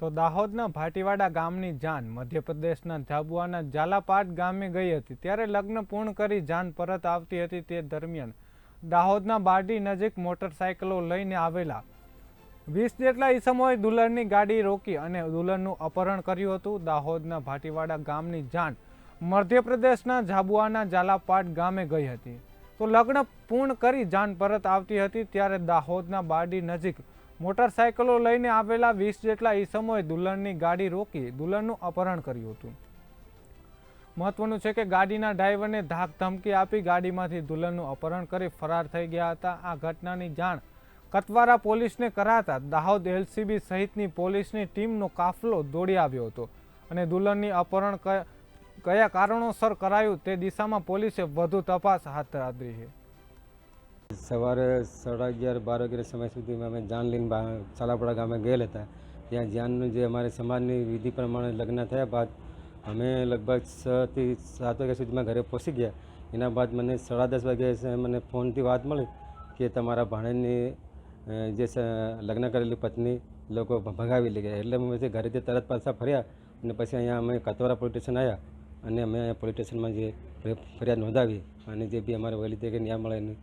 તો દાહોદના ભાટીવાડા ગામની જાન મધ્યપ્રદેશના ઝાબુઆના ઝાલાપાટ ગામે ગઈ હતી। ત્યારે લગ્ન પૂર્ણ કરી જાન પરત આવતી હતી તે દરમિયાન દાહોદના બારડી નજીક મોટરસાયકલો લઈને આવેલા 20 જેટલા ઈસમોએ દુલ્હનની ગાડી રોકી અને દુલ્હનનું અપહરણ કર્યું હતું। દાહોદના ભાટીવાડા ગામની જાન મધ્યપ્રદેશના ઝાબુઆના ઝાલાપાટ ગામે ગઈ હતી। તો લગ્ન પૂર્ણ કરી જાન પરત આવતી હતી ત્યારે દાહોદના બારડી નજીક મોટરસાયકલો લઈને આવેલા 20 જેટલા ઈસમોએ દુલ્હનની ગાડી રોકી દુલ્હનનું અપહરણ કર્યું હતું। મહત્વનું છે કે ગાડીના ડ્રાઈવરને ધાક ધમકી આપી ગાડીમાંથી દુલ્હનનું અપહરણ કરી ફરાર થઈ ગયા હતા। આ ઘટનાની જાણ કતવારા પોલીસને કરાતા દાહોદ એલસીબી સહિતની પોલીસની ટીમનો કાફલો દોડી આવ્યો હતો અને દુલ્હનની અપહરણ કયા કારણોસર કરાયું તે દિશામાં પોલીસે વધુ તપાસ હાથ ધરી છે। સવારે 11:30-12 વાગ્યા સમય સુધીમાં અમે જાન લઈને ઝાલાપાડા ગામે ગયેલા હતા। ત્યાં જાનનું જે અમારે સમાજની વિધિ પ્રમાણે લગ્ન થયા બાદ અમે લગભગ 6 થી 7 વાગ્યા સુધીમાં ઘરે પહોંચી ગયા। એના બાદ મને 10:30 વાગ્યે મને ફોનથી વાત મળી કે તમારા ભાણેજની જે લગ્ન કરેલી પત્ની લોકો ભગાવી લઈ ગયા। એટલે અમે ઘરેથી તરત પાછા ફર્યા અને પછી અહીંયા અમે કતવારા પોલીસ સ્ટેશન આવ્યા અને અમે પોલીસ સ્ટેશનમાં જે ફરિયાદ નોંધાવી અને જે બી અમારે વહેલી તકે ન્યાય મળે એની